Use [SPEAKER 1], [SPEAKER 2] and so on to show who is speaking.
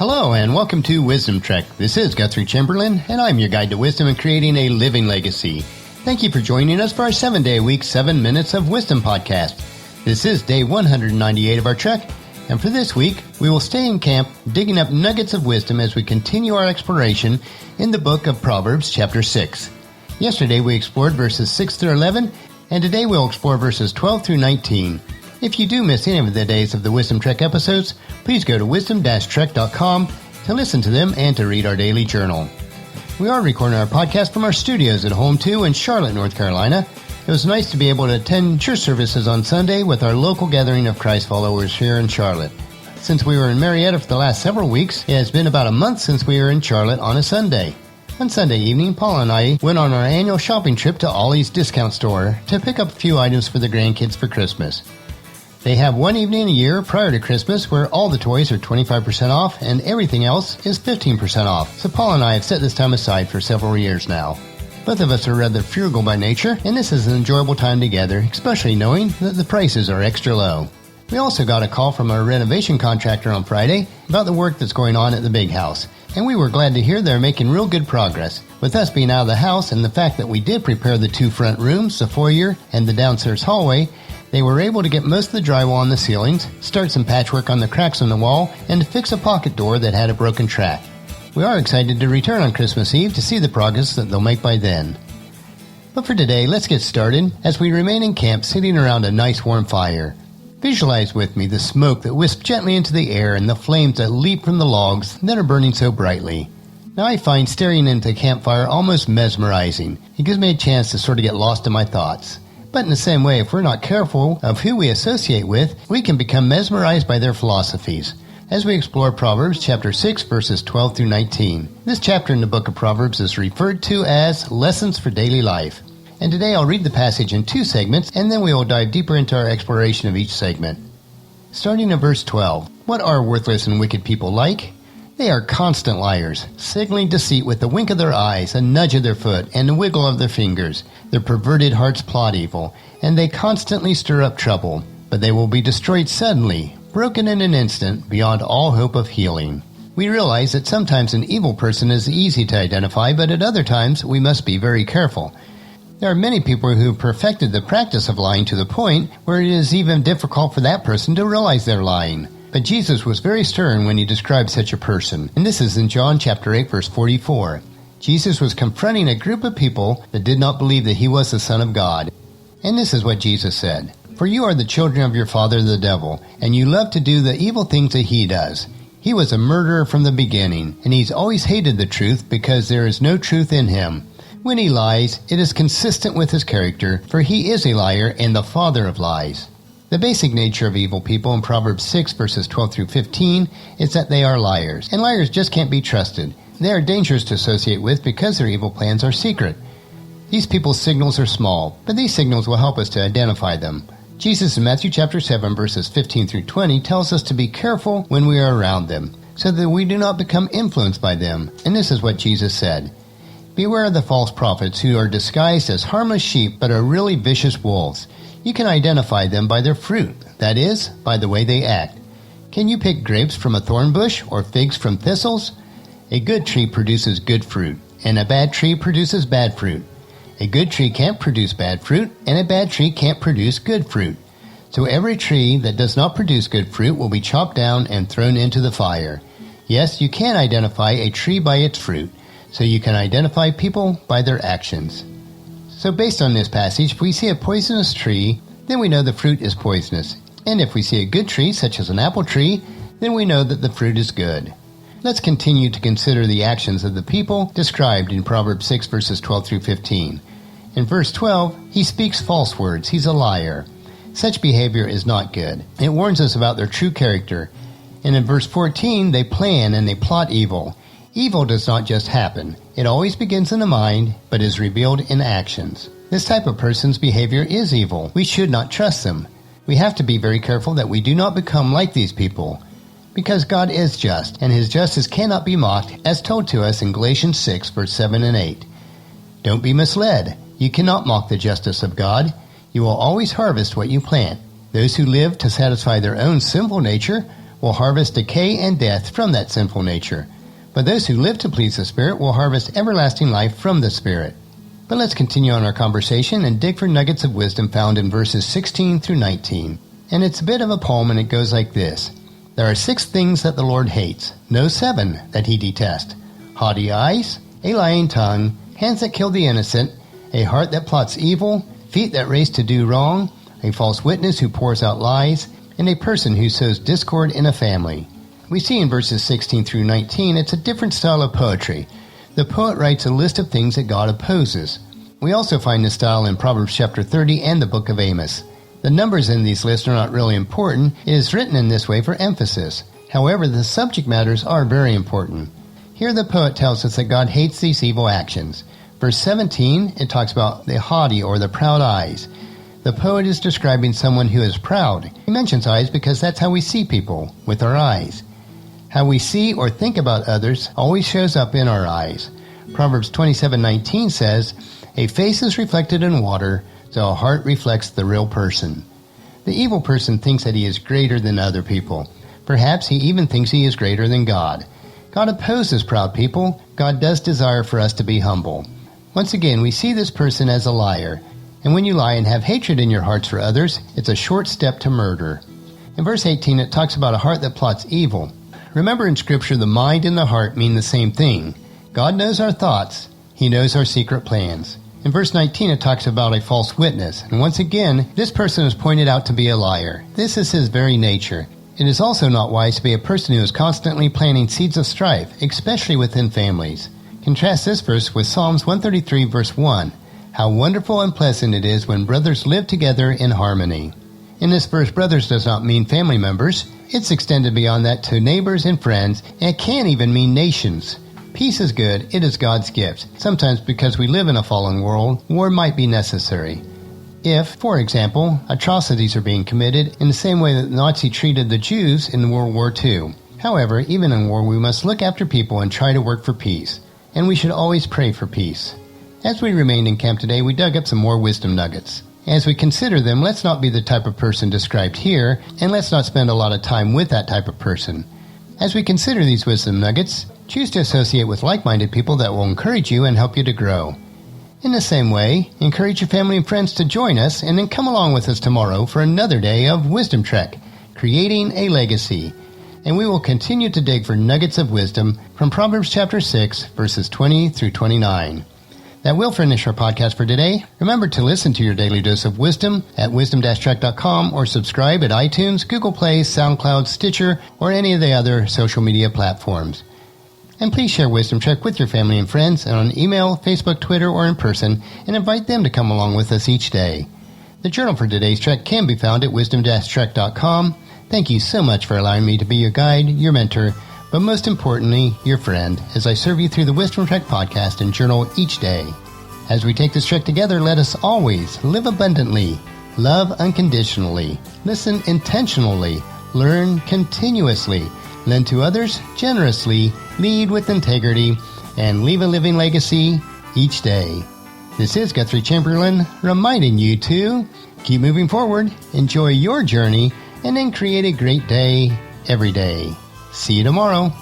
[SPEAKER 1] Hello and welcome to Wisdom Trek. This is Guthrie Chamberlain and I'm your guide to wisdom and creating a living legacy. Thank you for joining us for our 7-day-a-week 7 Minutes of Wisdom podcast. This is day 198 of our trek, and for this week we will stay in camp digging up nuggets of wisdom as we continue our exploration in the book of Proverbs chapter 6. Yesterday we explored verses 6 through 11, and today we'll explore verses 12 through 19. If you do miss any of the days of the Wisdom Trek episodes, please go to wisdom-trek.com to listen to them and to read our daily journal. We are recording our podcast from our studios at Home 2 in Charlotte, North Carolina. It was nice to be able to attend church services on Sunday with our local gathering of Christ followers here in Charlotte. Since we were in Marietta for the last several weeks, it has been about a month since we were in Charlotte on a Sunday. On Sunday evening, Paul and I went on our annual shopping trip to Ollie's Discount Store to pick up a few items for the grandkids for Christmas. They have one evening a year prior to Christmas where all the toys are 25% off and everything else is 15% off. So Paul and I have set this time aside for several years now. Both of us are rather frugal by nature, and this is an enjoyable time together, especially knowing that the prices are extra low. We also got a call from our renovation contractor on Friday about the work that's going on at the big house, and we were glad to hear they're making real good progress. With us being out of the house and the fact that we did prepare the 2 front rooms, the foyer, and the downstairs hallway, they were able to get most of the drywall on the ceilings, start some patchwork on the cracks in the wall, and to fix a pocket door that had a broken track. We are excited to return on Christmas Eve to see the progress that they'll make by then. But for today, let's get started as we remain in camp sitting around a nice warm fire. Visualize with me the smoke that wisps gently into the air and the flames that leap from the logs that are burning so brightly. Now I find staring into a campfire almost mesmerizing. It gives me a chance to sort of get lost in my thoughts. But in the same way, if we're not careful of who we associate with, we can become mesmerized by their philosophies. As we explore Proverbs chapter 6 verses 12 through 19. This chapter in the book of Proverbs is referred to as Lessons for Daily Life. And today I'll read the passage in 2 segments, and then we will dive deeper into our exploration of each segment. Starting in verse 12. What are worthless and wicked people like? They are constant liars, signaling deceit with the wink of their eyes, a nudge of their foot, and a wiggle of their fingers. Their perverted hearts plot evil, and they constantly stir up trouble. But they will be destroyed suddenly, broken in an instant, beyond all hope of healing. We realize that sometimes an evil person is easy to identify, but at other times we must be very careful. There are many people who have perfected the practice of lying to the point where it is even difficult for that person to realize they're lying. But Jesus was very stern when he described such a person, and this is in John chapter 8 verse 44. Jesus was confronting a group of people that did not believe that he was the Son of God. And this is what Jesus said, "For you are the children of your father the devil, and you love to do the evil things that he does. He was a murderer from the beginning, and he's always hated the truth because there is no truth in him. When he lies, it is consistent with his character, for he is a liar and the father of lies." The basic nature of evil people in Proverbs 6 verses 12 through 15 is that they are liars, and liars just can't be trusted. They are dangerous to associate with because their evil plans are secret. These people's signals are small, but these signals will help us to identify them. Jesus in Matthew chapter 7 verses 15 through 20 tells us to be careful when we are around them, so that we do not become influenced by them. And this is what Jesus said, "Beware of the false prophets who are disguised as harmless sheep but are really vicious wolves. You can identify them by their fruit, that is, by the way they act. Can you pick grapes from a thorn bush or figs from thistles? A good tree produces good fruit, and a bad tree produces bad fruit. A good tree can't produce bad fruit, and a bad tree can't produce good fruit. So every tree that does not produce good fruit will be chopped down and thrown into the fire." Yes, you can identify a tree by its fruit, so you can identify people by their actions. So based on this passage, if we see a poisonous tree, then we know the fruit is poisonous. And if we see a good tree, such as an apple tree, then we know that the fruit is good. Let's continue to consider the actions of the people described in Proverbs 6 verses 12 through 15. In verse 12, he speaks false words. He's a liar. Such behavior is not good. It warns us about their true character. And in verse 14, they plan and they plot evil. Evil does not just happen. It always begins in the mind, but is revealed in actions. This type of person's behavior is evil. We should not trust them. We have to be very careful that we do not become like these people, because God is just, and his justice cannot be mocked, as told to us in Galatians 6, verse 7 and 8. Don't be misled. You cannot mock the justice of God. You will always harvest what you plant. Those who live to satisfy their own sinful nature will harvest decay and death from that sinful nature. But those who live to please the Spirit will harvest everlasting life from the Spirit. But let's continue on our conversation and dig for nuggets of wisdom found in verses 16 through 19. And it's a bit of a poem, and it goes like this. There are 6 things that the Lord hates, no 7 that he detests. Haughty eyes, a lying tongue, hands that kill the innocent, a heart that plots evil, feet that race to do wrong, a false witness who pours out lies, and a person who sows discord in a family. We see in verses 16 through 19 it's a different style of poetry. The poet writes a list of things that God opposes. We also find this style in Proverbs chapter 30 and the book of Amos. The numbers in these lists are not really important. It is written in this way for emphasis. However, the subject matters are very important. Here the poet tells us that God hates these evil actions. Verse 17, it talks about the haughty or the proud eyes. The poet is describing someone who is proud. He mentions eyes because that's how we see people, with our eyes. How we see or think about others always shows up in our eyes. Proverbs 27:19 says, "A face is reflected in water, so a heart reflects the real person." The evil person thinks that he is greater than other people. Perhaps he even thinks he is greater than God. God opposes proud people. God does desire for us to be humble. Once again, we see this person as a liar. And when you lie and have hatred in your hearts for others, it's a short step to murder. In verse 18, it talks about a heart that plots evil. Remember in Scripture, the mind and the heart mean the same thing. God knows our thoughts. He knows our secret plans. In verse 19, it talks about a false witness. And once again, this person is pointed out to be a liar. This is his very nature. It is also not wise to be a person who is constantly planting seeds of strife, especially within families. Contrast this verse with Psalms 133, verse 1. How wonderful and pleasant it is when brothers live together in harmony. In this verse, brothers does not mean family members. It's extended beyond that to neighbors and friends, and it can even mean nations. Peace is good. It is God's gift. Sometimes because we live in a fallen world, war might be necessary. If, for example, atrocities are being committed in the same way that the Nazi treated the Jews in World War II. However, even in war, we must look after people and try to work for peace. And we should always pray for peace. As we remained in camp today, we dug up some more wisdom nuggets. As we consider them, let's not be the type of person described here, and let's not spend a lot of time with that type of person. As we consider these wisdom nuggets, choose to associate with like-minded people that will encourage you and help you to grow. In the same way, encourage your family and friends to join us and then come along with us tomorrow for another day of Wisdom Trek, Creating a Legacy. And we will continue to dig for nuggets of wisdom from Proverbs chapter 6, verses 20 through 29. That will finish our podcast for today. Remember to listen to your daily dose of wisdom at wisdom-trek.com or subscribe at iTunes, Google Play, SoundCloud, Stitcher, or any of the other social media platforms. And please share Wisdom Trek with your family and friends and on email, Facebook, Twitter, or in person, and invite them to come along with us each day. The journal for today's trek can be found at wisdom-trek.com. Thank you so much for allowing me to be your guide, your mentor, but most importantly, your friend, as I serve you through the Wisdom Trek podcast and journal each day. As we take this trek together, let us always live abundantly, love unconditionally, listen intentionally, learn continuously, lend to others generously, lead with integrity, and leave a living legacy each day. This is Guthrie Chamberlain reminding you to keep moving forward, enjoy your journey, and then create a great day every day. See you tomorrow.